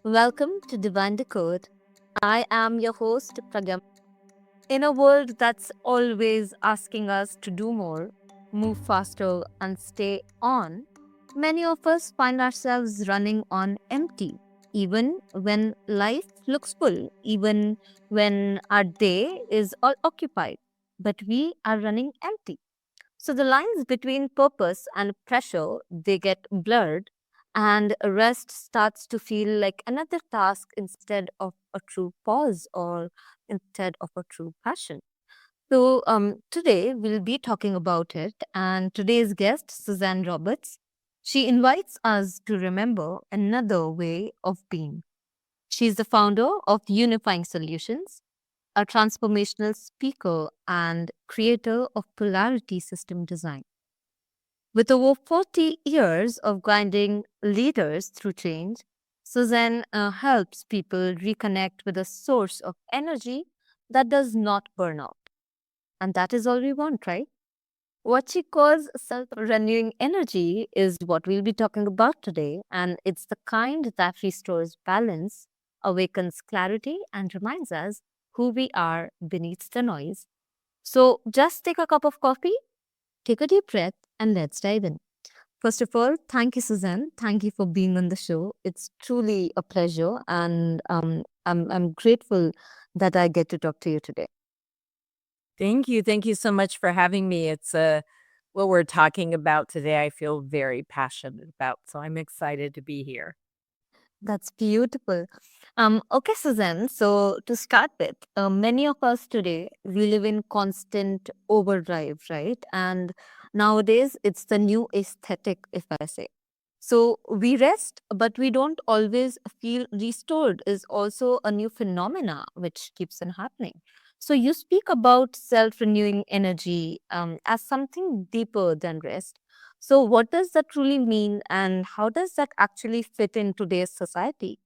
Welcome to Divine Decode. I am your host, Pragya. In a world that's always asking us to do more, move faster, and stay on, many of us find ourselves running on empty, even when life looks full, even when our day is all occupied. But we are running empty. So the lines between purpose and pressure, they get blurred, and rest starts to feel like another task instead of a true pause or instead of a true passion. So today we'll be talking about it, and today's guest, Suzanne Roberts, she invites us to remember another way of being. She's the founder of Unifying Solutions, a transformational speaker and creator of Polarity System Design. With over 40 years of guiding leaders through change, Suzanne helps people reconnect with a source of energy that does not burn out. And that is all we want, right? What she calls self renewing energy is what we'll be talking about today. And it's the kind that restores balance, awakens clarity, and reminds us who we are beneath the noise. So just take a cup of coffee, take a deep breath, and let's dive in. First of all, thank you, Suzanne. Thank you for being on the show. It's truly a pleasure, and I'm grateful that I get to talk to you today. Thank you. Thank you so much for having me. It's what we're talking about today. I feel very passionate about, so I'm excited to be here. That's beautiful. Okay, Suzanne. So to start with, many of us today we live in constant overdrive, right? And nowadays, it's the new aesthetic, if I say. So we rest, but we don't always feel restored. Is also a new phenomena which keeps on happening. So you speak about self-renewing energy as something deeper than rest. So, what does that truly mean, and how does that actually fit in today's society?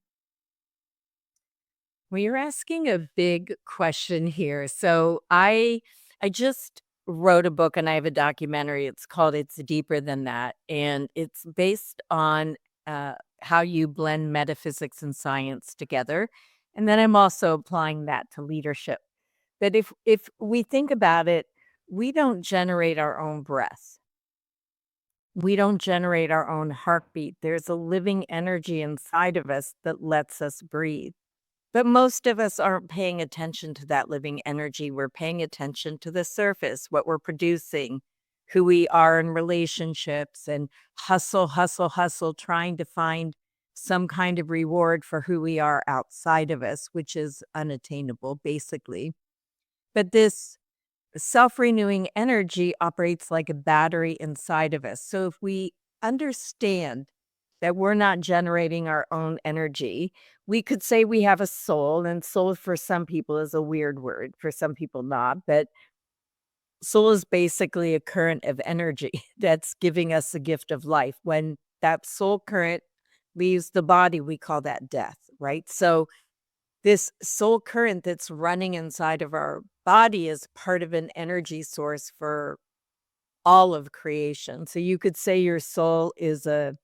Well, you're asking a big question here. So I just wrote a book and I have a documentary. It's called It's Deeper Than That. And it's based on uh, how you blend metaphysics and science together. And then I'm also applying that to leadership. That if we think about it, we don't generate our own breath. We don't generate our own heartbeat. There's a living energy inside of us that lets us breathe. But most of us aren't paying attention to that living energy. We're paying attention to the surface, what we're producing, who we are in relationships, and hustle, hustle, hustle, trying to find some kind of reward for who we are outside of us, which is unattainable, basically. But this self renewing energy operates like a battery inside of us. So if we understand that we're not generating our own energy, we could say we have a soul, and soul for some people is a weird word, for some people not. But soul is basically a current of energy that's giving us the gift of life. When that soul current leaves the body, we call that death, right? So this soul current that's running inside of our body is part of an energy source for all of creation. So you could say your soul is a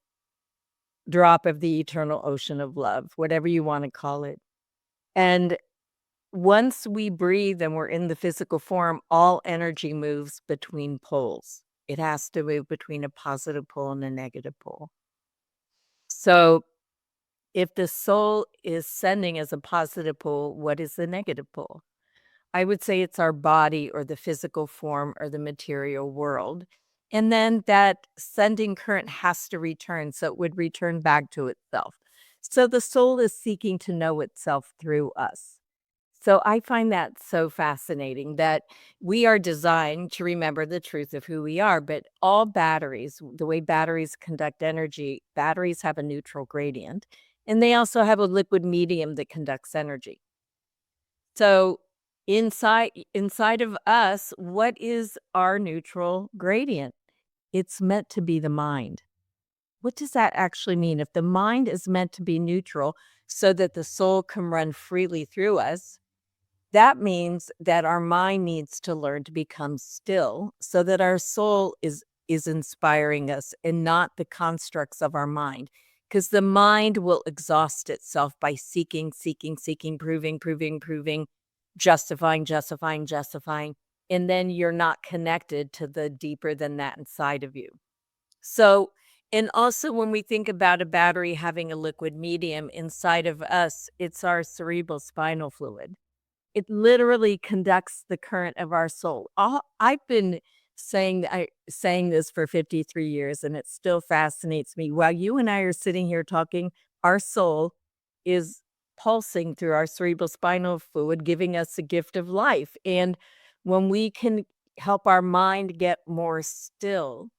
drop of the eternal ocean of love, whatever you want to call it. And once we breathe and we're in the physical form, all energy moves between poles. It has to move between a positive pole and a negative pole. So if the soul is sending as a positive pole, what is the negative pole? I would say it's our body or the physical form or the material world. And then that sending current has to return. So it would return back to itself. So the soul is seeking to know itself through us. So I find that so fascinating that we are designed to remember the truth of who we are. But all batteries, the way batteries conduct energy, batteries have a neutral gradient. And they also have a liquid medium that conducts energy. So inside of us, what is our neutral gradient? It's meant to be the mind. What does that actually mean? If the mind is meant to be neutral so that the soul can run freely through us, that means that our mind needs to learn to become still so that our soul is inspiring us and not the constructs of our mind. because the mind will exhaust itself by seeking, seeking, seeking, proving, proving, proving, justifying, justifying, justifying. And then you're not connected to the deeper than that inside of you. So, and also when we think about a battery having a liquid medium inside of us, it's our cerebral spinal fluid. It literally conducts the current of our soul. I've been saying this for 53 years, and it still fascinates me. While you and I are sitting here talking, our soul is pulsing through our cerebral spinal fluid, giving us the gift of life. And when we can help our mind get more still,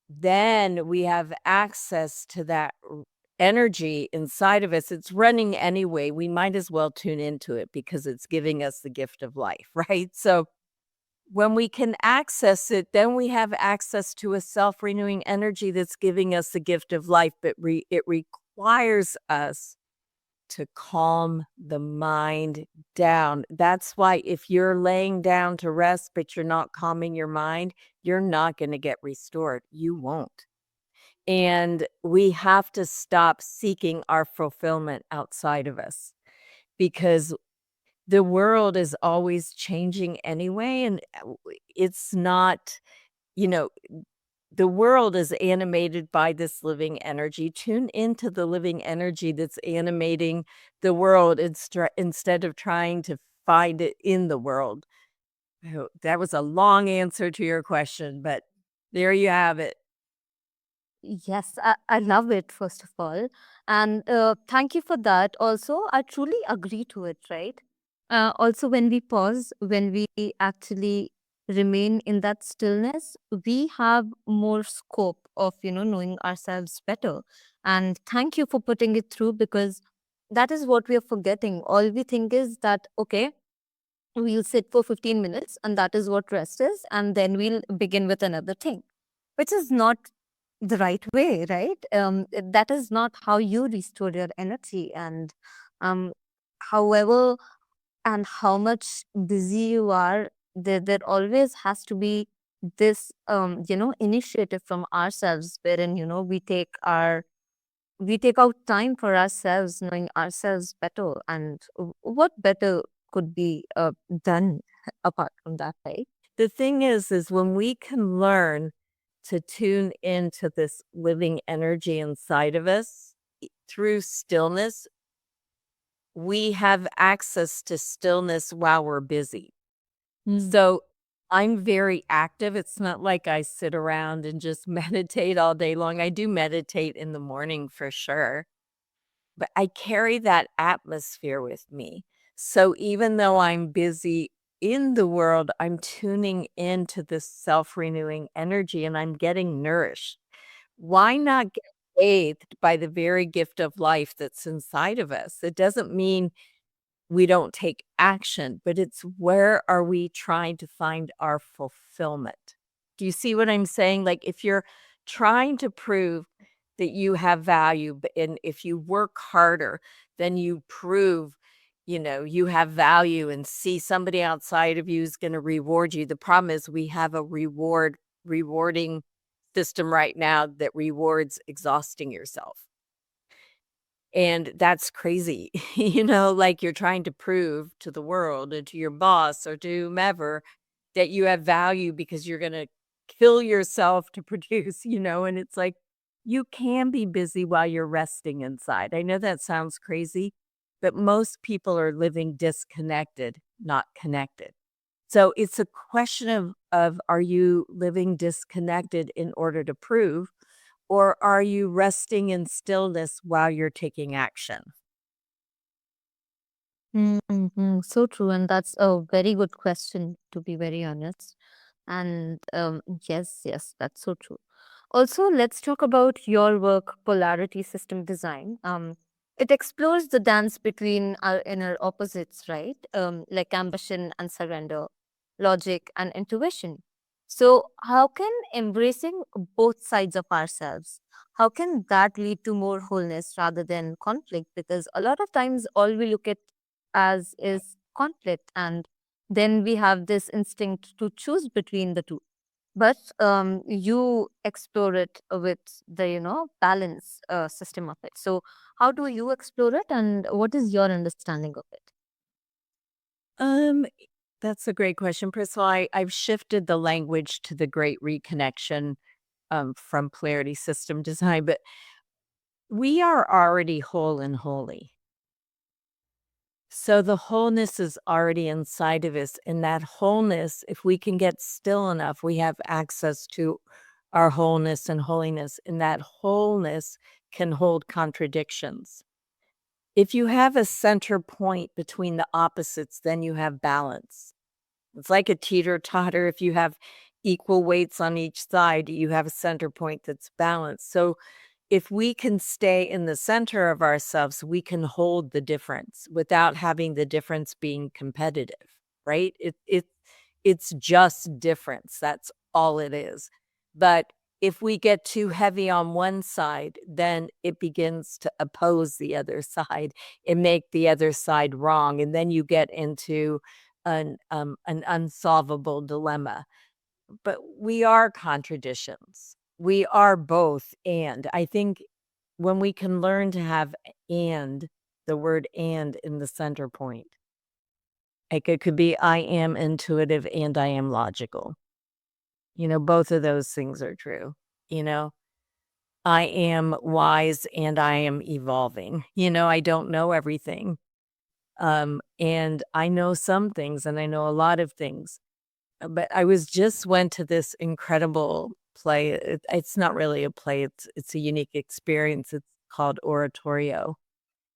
then we have access to that energy inside of us. It's running anyway. We might as well tune into it because it's giving us the gift of life, right? So when we can access it, then we have access to a self-renewing energy that's giving us the gift of life, but it requires us to calm the mind down. That's why if you're laying down to rest, but you're not calming your mind, you're not going to get restored. You won't. And we have to stop seeking our fulfillment outside of us because the world is always changing anyway. And it's not, you know, the world is animated by this living energy. Tune into the living energy that's animating the world instead of trying to find it in the world. That was a long answer to your question, but there you have it. Yes, I love it, first of all. And thank you for that. Also, I truly agree to it, right? Also, when we pause, when we actually remain in that stillness, we have more scope of, knowing ourselves better. And thank you for putting it through because that is what we are forgetting. All we think is that, okay, we'll sit for 15 minutes and that is what rest is. And then we'll begin with another thing, which is not the right way, right? That is not how you restore your energy. And um, however and how much busy you are, there always has to be this, initiative from ourselves, wherein, we take out time for ourselves, knowing ourselves better. And what better could be done apart from that, right? The thing is when we can learn to tune into this living energy inside of us through stillness, we have access to stillness while we're busy. Mm. So I'm very active. It's not like I sit around and just meditate all day long. I do meditate in the morning for sure, but I carry that atmosphere with me. So even though I'm busy in the world, I'm tuning into this self renewing energy and I'm getting nourished. Why not get bathed by the very gift of life that's inside of us? It doesn't mean we don't take action, but it's where are we trying to find our fulfillment? Do you see what I'm saying? Like if you're trying to prove that you have value, and if you work harder, then you prove, you have value and see somebody outside of you is going to reward you. The problem is we have a rewarding system right now that rewards exhausting yourself. And that's crazy, like you're trying to prove to the world and to your boss or to whomever that you have value because you're gonna kill yourself to produce, and it's like, you can be busy while you're resting inside. I know that sounds crazy, but most people are living disconnected, not connected. So it's a question of are you living disconnected in order to prove, or are you resting in stillness while you're taking action? Mm-hmm. So true. And that's a very good question, to be very honest. And yes, yes, that's so true. Also, let's talk about your work, Polarity System Design. It explores the dance between our inner opposites, right? Like ambition and surrender, logic and intuition. So, how can embracing both sides of ourselves, how can that lead to more wholeness rather than conflict? Because a lot of times, all we look at as is conflict, and then we have this instinct to choose between the two. but you explore it with the balance system of it. So how do you explore it, and what is your understanding of it? Um, that's a great question. First of all, I've shifted the language to the great reconnection from Polarity System Design, but we are already whole and holy. So the wholeness is already inside of us. And that wholeness, if we can get still enough, we have access to our wholeness and holiness. And that wholeness can hold contradictions. If you have a center point between the opposites, then you have balance. It's like a teeter-totter. If you have equal weights on each side, you have a center point that's balanced. So if we can stay in the center of ourselves, we can hold the difference without having the difference being competitive, right? It's just difference. That's all it is. But if we get too heavy on one side, then it begins to oppose the other side and make the other side wrong. And then you get into an unsolvable dilemma. But we are contradictions. We are both and. I think when we can learn to have and, the word and in the center point, like it could be I am intuitive and I am logical. Both of those things are true. You know, I am wise and I am evolving. I don't know everything. And I know some things and I know a lot of things. But I was just went to this incredible play. It's not really a play, it's a unique experience. It's called Oratorio.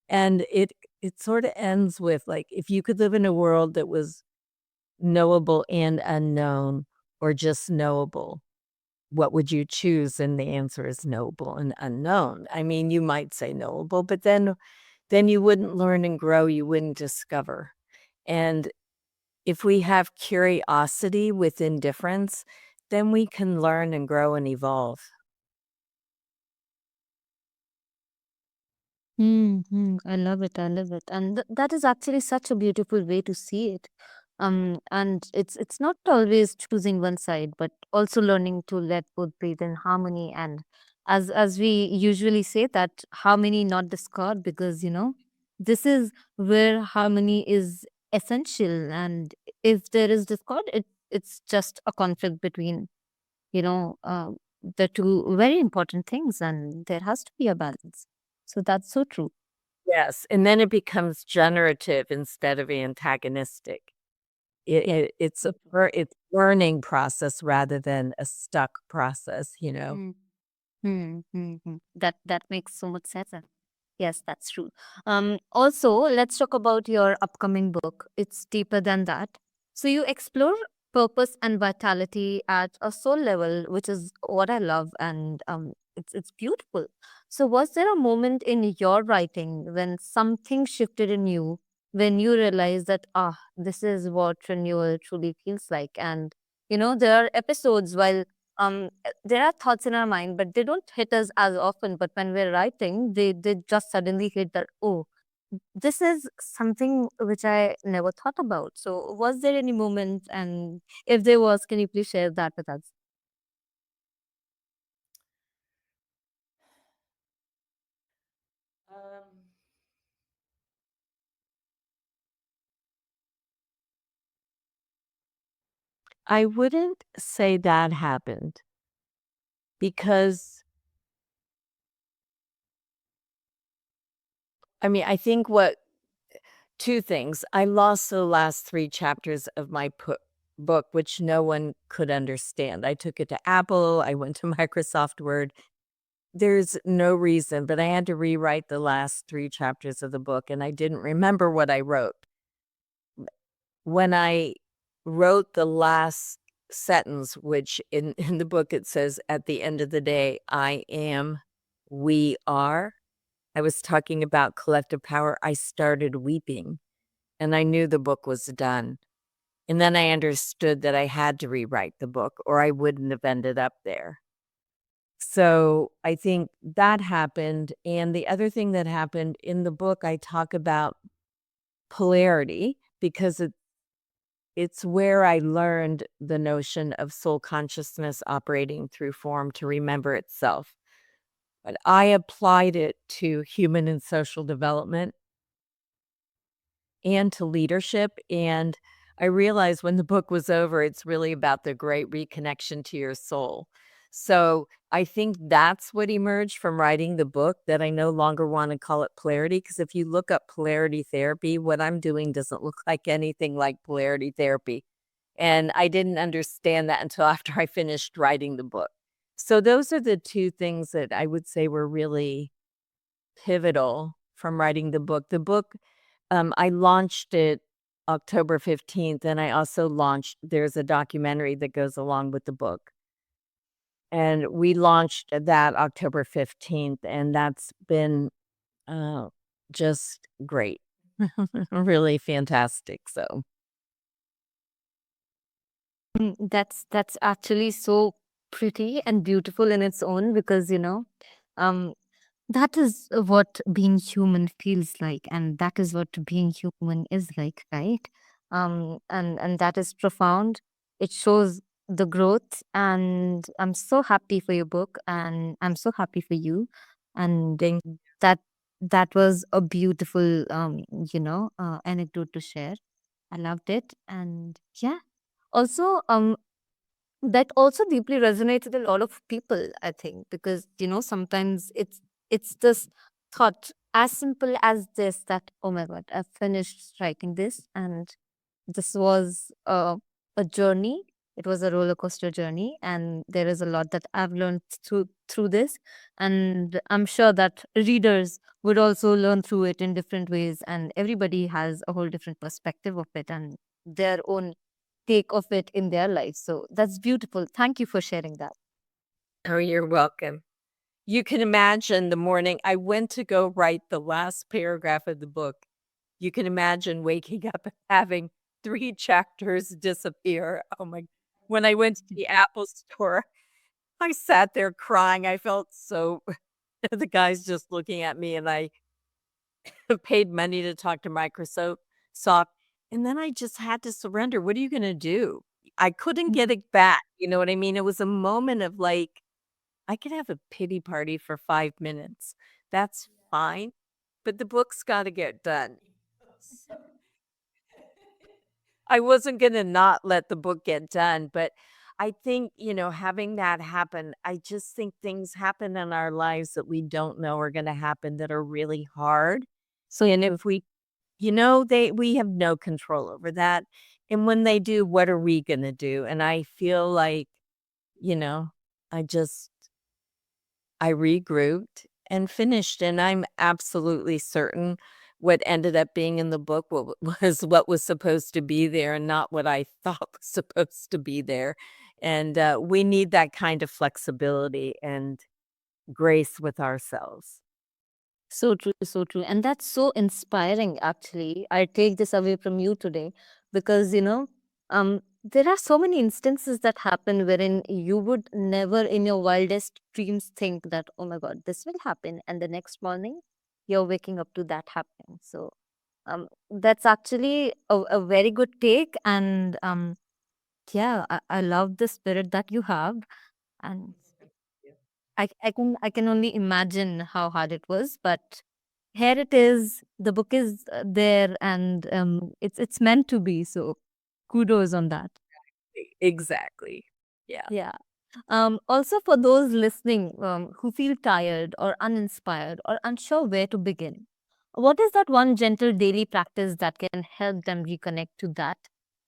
And it sorta ends with, like, if you could live in a world that was knowable and unknown or just knowable, what would you choose? And the answer is knowable and unknown. I mean, you might say knowable, but then you wouldn't learn and grow, you wouldn't discover. And if we have curiosity with indifference, then we can learn and grow and evolve. I love it. I love it, and that is actually such a beautiful way to see it. And it's not always choosing one side, but also learning to let both breathe in harmony. And as we usually say, that harmony, not discord, because this is where harmony is essential. And if there is discord, it's just a conflict between you know uh, the two very important things, and there has to be a balance. So that's so true. Yes, and then it becomes generative instead of antagonistic. It's a it's learning process rather than a stuck process. Mm. That makes so much sense. Yes, that's true. Also, let's talk about your upcoming book. It's deeper than that. So you explore purpose and vitality at a soul level, which is what I love, and it's beautiful. So was there a moment in your writing when something shifted in you, when you realized that this is what renewal truly feels like? And there are episodes while there are thoughts in our mind, but they don't hit us as often. But when we're writing, they just suddenly hit that, oh, this is something which I never thought about. So was there any moment? And if there was, can you please share that with us? Um, I wouldn't say that happened because, I mean, I think what 2 things. I lost the last 3 chapters of my book, which no one could understand. I took it to Apple, I went to Microsoft Word. There's no reason, but I had to rewrite the last 3 chapters of the book, and I didn't remember what I wrote. When I wrote the last sentence, which in the book it says, "At the end of the day, I am, we are," I was talking about collective power, I started weeping, and I knew the book was done. And then I understood that I had to rewrite the book or I wouldn't have ended up there. So I think that happened. And the other thing that happened in the book, I talk about polarity because It's where I learned the notion of soul consciousness operating through form to remember itself. But I applied it to human and social development and to leadership, and I realized when the book was over, it's really about the great reconnection to your soul. So, I think that's what emerged from writing the book, that I no longer wanna call it polarity, because if you look up polarity therapy, what I'm doing doesn't look like anything like polarity therapy, and I didn't understand that until after I finished writing the book. So those are the 2 things that I would say were really pivotal from writing the book. The book, I launched it October 15th, and I also launched there's a documentary that goes along with the book, and we launched that October 15th, and that's been, uh, just great. Really fantastic, so That's actually so pretty and beautiful in its own because um that is what being human feels like, and that is what being human is like, right? And that is profound. It shows the growth, and I'm so happy for your book, and I'm so happy for you, and thank that that was a beautiful anecdote to share. I loved it, and yeah. Also, that also deeply resonates with a lot of people, I think, because sometimes it's this thought as simple as this, that oh my god, I've finished writing this, and this was a journey. It was a roller coaster journey, and there is a lot that I've learned through this, and I'm sure that readers would also learn through it in different ways, and everybody has a whole different perspective of it and their own take of it in their life. So that's beautiful. Thank you for sharing that. Oh, you're welcome. You can imagine the morning I went to go write the last paragraph of the book. You can imagine waking up and having 3 chapters disappear. Oh my when I went to the Apple store, I sat there crying. I felt so the guy's just looking at me, and I paid money to talk to Microsoft, and then I just had to surrender. What are you gonna do? I couldn't get it back, you know what I mean? It was a moment of, like, I could have a pity party for 5 minutes. That's fine, but the book's gotta get done. So I wasn't gonna not let the book get done, but I think, having that happen, I just think things happen in our lives that we don't know are gonna happen that are really hard. So And true. if we have no control over that. And when they do, what are we gonna do? And I feel like, you know, I just I regrouped and finished, and I'm absolutely certain what ended up being in the book was what was supposed to be there and not what I thought was supposed to be there. And we need that kind of flexibility and grace with ourselves. So true, so true. And that's so inspiring, actually. I take this away from you today because, there are so many instances that happen wherein you would never in your wildest dreams think that, oh my God, this will happen. And the next morning, you're waking up to that happening. So that's actually a very good take. And yeah, I love the spirit that you have. And I can only imagine how hard it was, but here it is. The book is there, and it's meant to be. So kudos on that. Exactly. Yeah. Yeah. Also, for those listening who feel tired or uninspired or unsure where to begin, what is that one gentle daily practice that can help them reconnect to that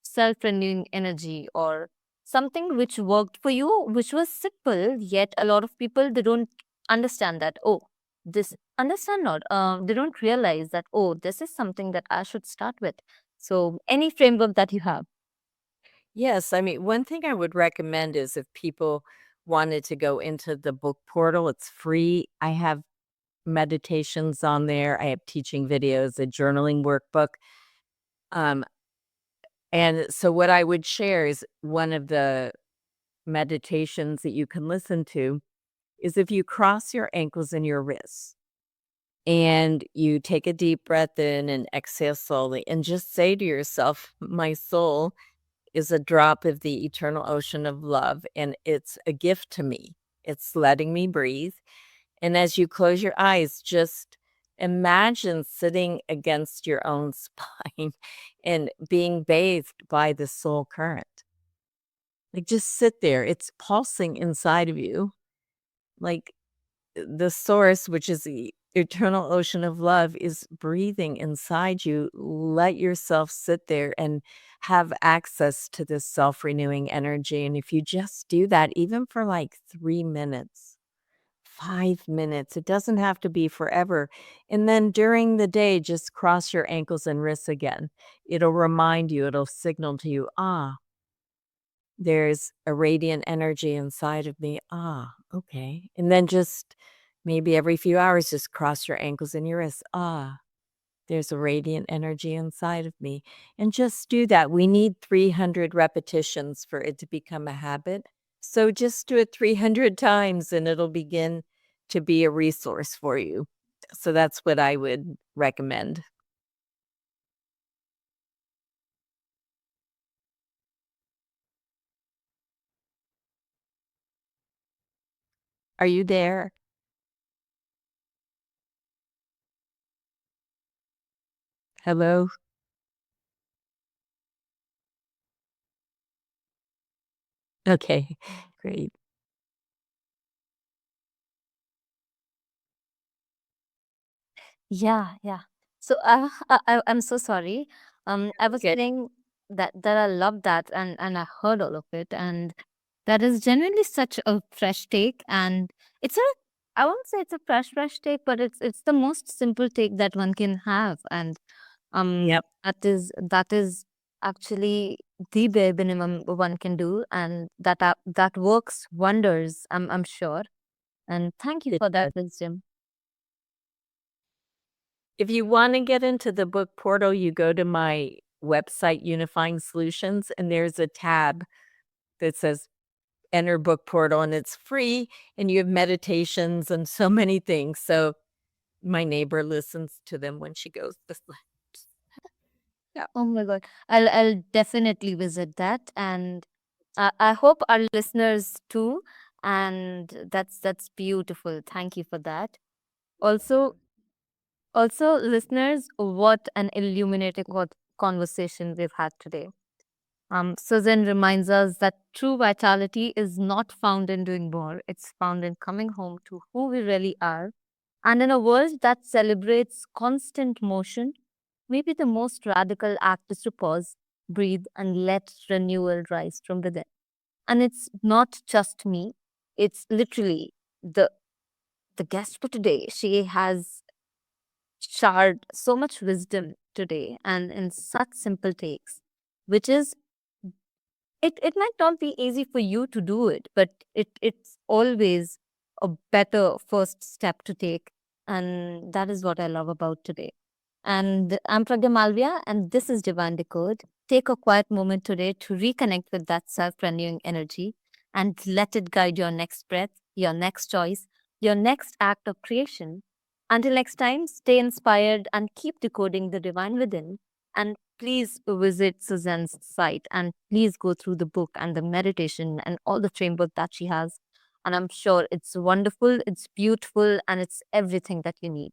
self renewing energy, or something which worked for you, which was simple, yet a lot of people they don't understand that, oh, this understand not, they don't realize that, oh, this is something that I should start with. So, any framework that you have. Yes, I mean, one thing I would recommend is if people wanted to go into the book portal, it's free. I have meditations on there. I have teaching videos, a journaling workbook. Um, and so what I would share is one of the meditations that you can listen to is if you cross your ankles and your wrists and you take a deep breath in and exhale slowly and just say to yourself, my soul is a drop of the eternal ocean of love, and it's a gift to me. It's letting me breathe. And as you close your eyes, just imagine sitting against your own spine and being bathed by the soul current. Like, just sit there. It's pulsing inside of you. Like, the source, which is the eternal ocean of love, is breathing inside you. Let yourself sit there and have access to this self renewing energy. And if you just do that, even for like 3 minutes, 5 minutes, it doesn't have to be forever. And then during the day, just cross your ankles and wrists again. It'll remind you, it'll signal to you, ah, there's a radiant energy inside of me. Ah, okay. And then just maybe every few hours, just cross your ankles and your wrists. Ah, there's a radiant energy inside of me. And just do that. We need 300 repetitions for it to become a habit. So just do it 300 times and it'll begin to be a resource for you. So that's what I would recommend. Are you there? Hello? Okay, great. Yeah, yeah. So I'm so sorry. I was Okay. saying that I love that, and I heard all of it, and that is genuinely such a fresh take, and it's a I won't say it's a fresh take, but it's the most simple take that one can have, and Yep. that is actually the bare minimum one can do, and that works wonders. I'm sure, and thank you It for that does. wisdom. If you wanna get into the book portal, you go to my website, Unifying Solutions, and there's a tab that says "Enter Book Portal," and it's free, and you have meditations and so many things, so my neighbor listens to them when she goes to sleep. Yeah. Oh my God. I'll definitely visit that, and I hope our listeners too. And that's beautiful. Thank you for that. Also, listeners, what an illuminating conversation we've had today. Susan reminds us that true vitality is not found in doing more. It's found in coming home to who we really are. And in a world that celebrates constant motion, maybe the most radical act is to pause, breathe, and let renewal rise from within. And it's not just me, it's literally the guest for today. She has shared so much wisdom today and in such simple takes, which is it might not be easy for you to do it, but it's always a better first step to take. And that is what I love about today. And I'm Pragya Malvia, and this is Divine Decode. Take a quiet moment today to reconnect with that self renewing energy and let it guide your next breath, your next choice, your next act of creation. Until next time, stay inspired and keep decoding the divine within. And please visit Suzanne's site and please go through the book and the meditation and all the framework that she has. And I'm sure it's wonderful, it's beautiful, and it's everything that you need.